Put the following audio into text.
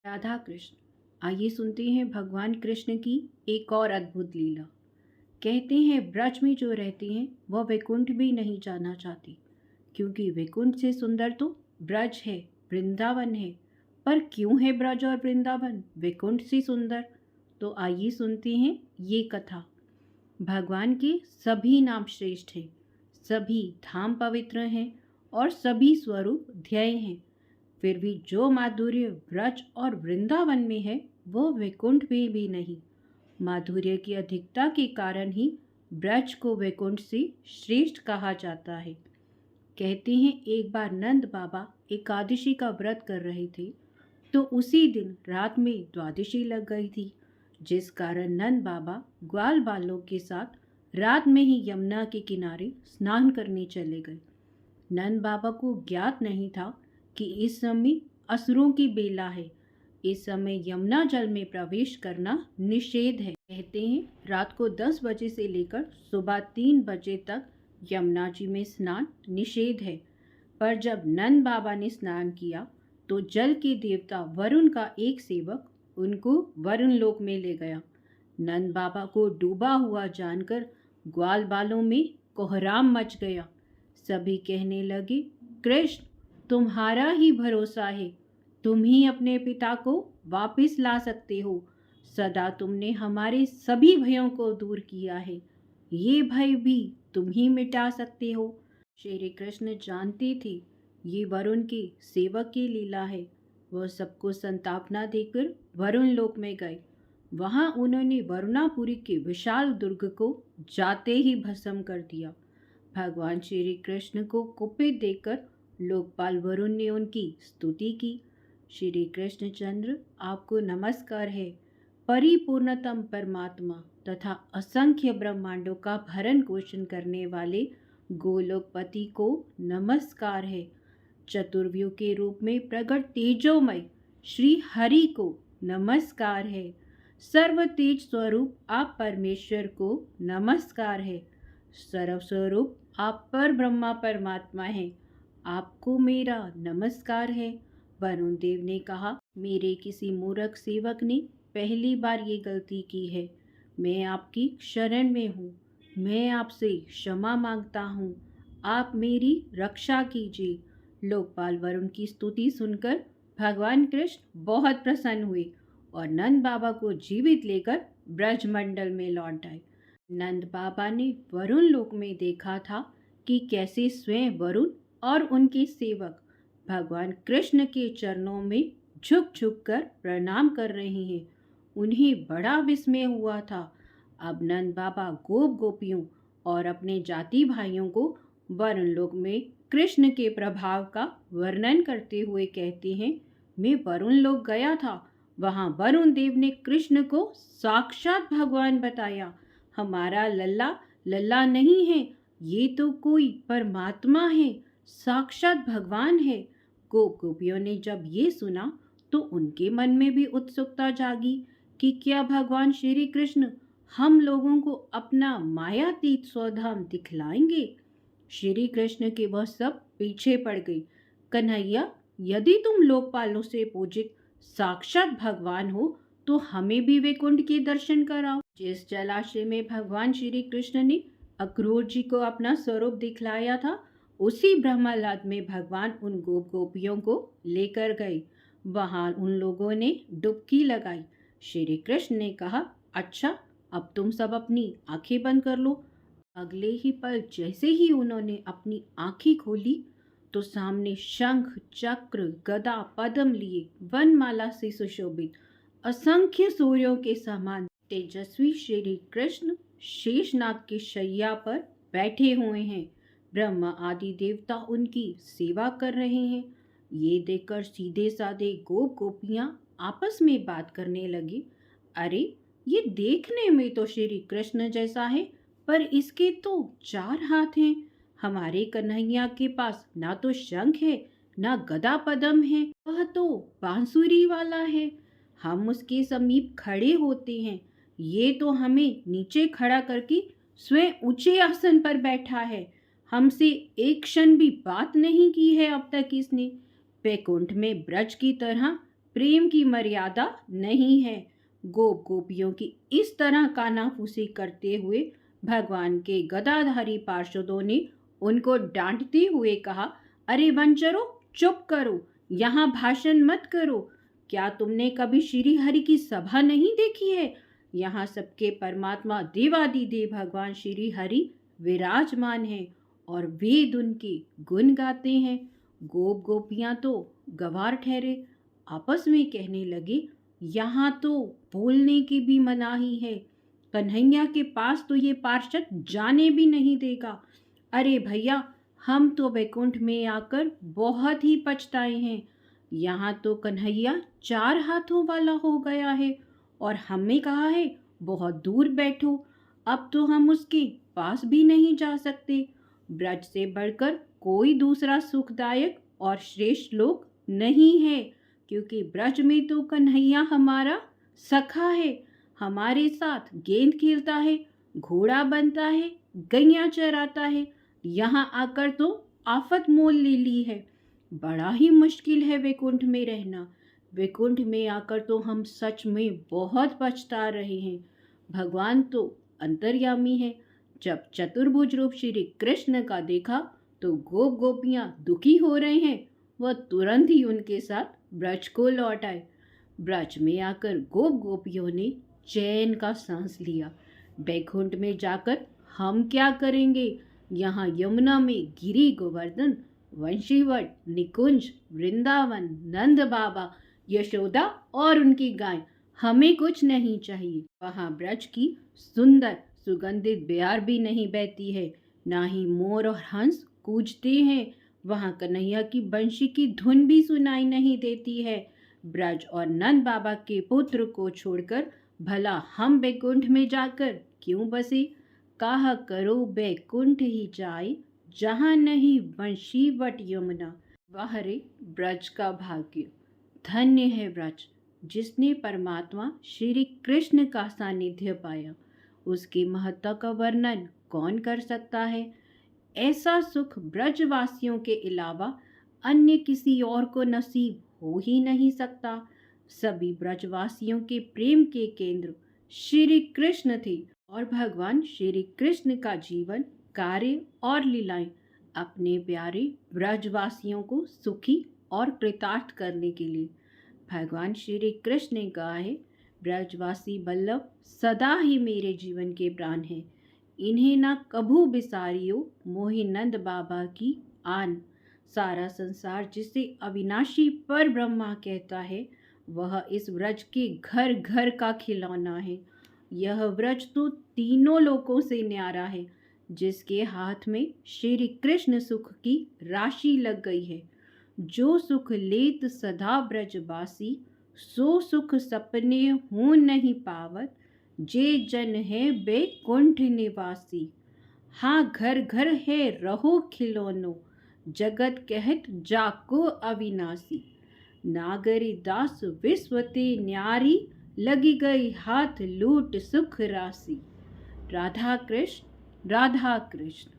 राधा कृष्ण। आइए सुनते हैं भगवान कृष्ण की एक और अद्भुत लीला। कहते हैं ब्रज में जो रहते हैं वह वैकुंठ भी नहीं जाना चाहते, क्योंकि वैकुंठ से सुंदर तो ब्रज है, वृंदावन है। पर क्यों है ब्रज और वृंदावन वैकुंठ से सुंदर? तो आइए सुनते हैं ये कथा। भगवान के सभी नाम श्रेष्ठ हैं, सभी धाम पवित्र हैं और सभी स्वरूप ध्येय हैं। फिर भी जो माधुर्य ब्रज और वृंदावन में है वो वैकुंठ में भी नहीं। माधुर्य की अधिकता के कारण ही ब्रज को वैकुंठ से श्रेष्ठ कहा जाता है। कहते हैं एक बार नंद बाबा एकादशी का व्रत कर रहे थे, तो उसी दिन रात में द्वादशी लग गई थी, जिस कारण नंद बाबा ग्वाल बालों के साथ रात में ही यमुना के किनारे स्नान करने चले गए। नंद बाबा को ज्ञात नहीं था कि इस समय असुरों की बेला है। इस समय यमुना जल में प्रवेश करना निषेध है। कहते हैं रात को 10 बजे से लेकर सुबह 3 बजे तक यमुना जी में स्नान निषेध है। पर जब नंद बाबा ने स्नान किया तो जल के देवता वरुण का एक सेवक उनको वरुण लोक में ले गया। नंद बाबा को डूबा हुआ जानकर ग्वाल बालों में कोहराम मच गया। सभी कहने लगे, कृष्ण तुम्हारा ही भरोसा है, तुम ही अपने पिता को वापस ला सकते हो। सदा तुमने हमारे सभी भयों को दूर किया है, ये भय भी तुम ही मिटा सकते हो। श्री कृष्ण जानते थे ये वरुण के सेवक की लीला है। वह सबको संतापना देकर वरुण लोक में गए। वहां उन्होंने वरुणापुरी के विशाल दुर्ग को जाते ही भस्म कर दिया। भगवान श्री कृष्ण को कुपित देखकर लोकपाल वरुण ने उनकी स्तुति की। श्री कृष्णचंद्र आपको नमस्कार है। परिपूर्णतम परमात्मा तथा असंख्य ब्रह्मांडों का भरण पोषण करने वाले गोलोकपति को नमस्कार है। चतुर्व्यूह के रूप में प्रकट तेजोमय श्री हरि को नमस्कार है। सर्व तेज स्वरूप आप परमेश्वर को नमस्कार है। सर्वस्वरूप आप पर ब्रह्मा परमात्मा हैं, आपको मेरा नमस्कार है। वरुण देव ने कहा, मेरे किसी मूर्ख सेवक ने पहली बार ये गलती की है। मैं आपकी शरण में हूँ, मैं आपसे क्षमा मांगता हूँ, आप मेरी रक्षा कीजिए। लोकपाल वरुण की स्तुति सुनकर भगवान कृष्ण बहुत प्रसन्न हुए और नंद बाबा को जीवित लेकर ब्रजमंडल में लौट आए। नंद बाबा ने वरुण लोक में देखा था कि कैसे स्वयं वरुण और उनके सेवक भगवान कृष्ण के चरणों में झुक झुक कर प्रणाम कर रहे हैं। उन्हें बड़ा विस्मय हुआ था। अब नंद बाबा गोप गोपियों और अपने जाति भाइयों को वरुण लोक में कृष्ण के प्रभाव का वर्णन करते हुए कहते हैं, मैं वरुण लोक गया था, वहां वरुण देव ने कृष्ण को साक्षात भगवान बताया। हमारा लल्ला लल्ला नहीं है, ये तो कोई परमात्मा है, साक्षात भगवान है। गोप गोपियों ने जब ये सुना तो उनके मन में भी उत्सुकता जागी कि क्या भगवान श्री कृष्ण हम लोगों को अपना मायातीत स्वधाम दिखलाएंगे। श्री कृष्ण के वह सब पीछे पड़ गई। कन्हैया, यदि तुम लोकपालों से पूजित साक्षात भगवान हो तो हमें भी वैकुंठ के दर्शन कराओ। जिस जलाशय में भगवान श्री कृष्ण ने अक्रूर जी को अपना स्वरूप दिखलाया था, उसी ब्रह्मलाद में भगवान उन गोप गोपियों को लेकर गए। वहां उन लोगों ने डुबकी लगाई। श्री कृष्ण ने कहा, अच्छा अब तुम सब अपनी आंखें बंद कर लो। अगले ही पल जैसे ही उन्होंने अपनी आंखें खोली तो सामने शंख चक्र गदा पद्म लिए वनमाला से सुशोभित असंख्य सूर्यों के समान तेजस्वी श्री कृष्ण शेषनाग की शैया पर बैठे हुए हैं। ब्रह्मा आदि देवता उनकी सेवा कर रहे हैं। ये देखकर सीधे साधे गोप गोपियां आपस में बात करने लगी, अरे ये देखने में तो श्री कृष्ण जैसा है, पर इसके तो 4 हाथ हैं। हमारे कन्हैया के पास ना तो शंख है ना गदा पद्म है, वह तो बांसुरी वाला है। हम उसके समीप खड़े होते हैं, ये तो हमें नीचे खड़ा करके स्वयं ऊंचे आसन पर बैठा है। हमसे एक क्षण भी बात नहीं की है अब तक इसने। वैकुंठ में ब्रज की तरह प्रेम की मर्यादा नहीं है। गोप गोपियों की इस तरह कानाफूसी करते हुए भगवान के गदाधारी पार्षदों ने उनको डांटते हुए कहा, अरे बंचरो, चुप करो, यहाँ भाषण मत करो। क्या तुमने कभी श्री हरि की सभा नहीं देखी है? यहाँ सबके परमात्मा देवादिदेव भगवान श्री हरि विराजमान है और वेद उनके गुण गाते हैं। गोप गोपियां तो गवार ठहरे, आपस में कहने लगे, यहाँ तो बोलने की भी मनाही है। कन्हैया के पास तो ये पार्षद जाने भी नहीं देगा। अरे भैया, हम तो वैकुंठ में आकर बहुत ही पछताए हैं। यहाँ तो कन्हैया 4 हाथों वाला हो गया है और हमें कहा है बहुत दूर बैठो। अब तो हम उसके पास भी नहीं जा सकते। ब्रज से बढ़कर कोई दूसरा सुखदायक और श्रेष्ठ लोक नहीं है, क्योंकि ब्रज में तो कन्हैया हमारा सखा है, हमारे साथ गेंद खेलता है, घोड़ा बनता है, गैया चराता है। यहाँ आकर तो आफत मोल ले ली है। बड़ा ही मुश्किल है वैकुंठ में रहना। वैकुंठ में आकर तो हम सच में बहुत पछता रहे हैं। भगवान तो अंतर्यामी है। जब चतुर्भुज रूप श्री कृष्ण का देखा तो गोप गोपियां दुखी हो रहे हैं, वह तुरंत ही उनके साथ ब्रज को लौट आए। ब्रज में आकर गोप गोपियों ने चैन का सांस लिया। बैकुंठ में जाकर हम क्या करेंगे? यहाँ यमुना में गिरी गोवर्धन, वंशीवट, निकुंज, वृंदावन, नंद बाबा, यशोदा और उनकी गाय, हमें कुछ नहीं चाहिए। वहाँ ब्रज की सुंदर सुगंधित ब्यार भी नहीं बहती है, ना ही मोर और हंस कूजते हैं। वहाँ कन्हैया की बंशी की धुन भी सुनाई नहीं देती है। ब्रज और नंद बाबा के पुत्र को छोड़कर भला हम बैकुंठ में जाकर क्यों बसे? काह करो बैकुंठ ही जाए, जहाँ नहीं बंशी वट यमुना। वाह रे ब्रज का भाग्य! धन्य है ब्रज, जिसने परमात्मा श्री कृष्ण का सानिध्य पाया। उसकी महत्ता का वर्णन कौन कर सकता है? ऐसा सुख ब्रजवासियों के अलावा अन्य किसी और को नसीब हो ही नहीं सकता। सभी ब्रजवासियों के प्रेम के केंद्र श्री कृष्ण थे और भगवान श्री कृष्ण का जीवन, कार्य और लीलाएं अपने प्यारे ब्रजवासियों को सुखी और कृतार्थ करने के लिए। भगवान श्री कृष्ण ने कहा है, ब्रजवासी बल्लभ सदा ही मेरे जीवन के प्राण हैं। इन्हें ना कभू बिसारियो मोहि नंद बाबा की आन। सारा संसार जिसे अविनाशी पर ब्रह्मा कहता है, वह इस व्रज के घर घर का खिलौना है। यह व्रज तो तीनों लोकों से न्यारा है, जिसके हाथ में श्री कृष्ण सुख की राशि लग गई है। जो सुख लेत सदा ब्रजवासी, सो सुख सपने हो नहीं पावत। जे जन है बैकुंठ निवासी, हाँ घर घर है रहो खिलौनो। जगत कहत जाको अविनाशी, नागरी दास विश्वते न्यारी। लगी गई हाथ लूट सुख राशि। राधा कृष्ण, राधा कृष्ण।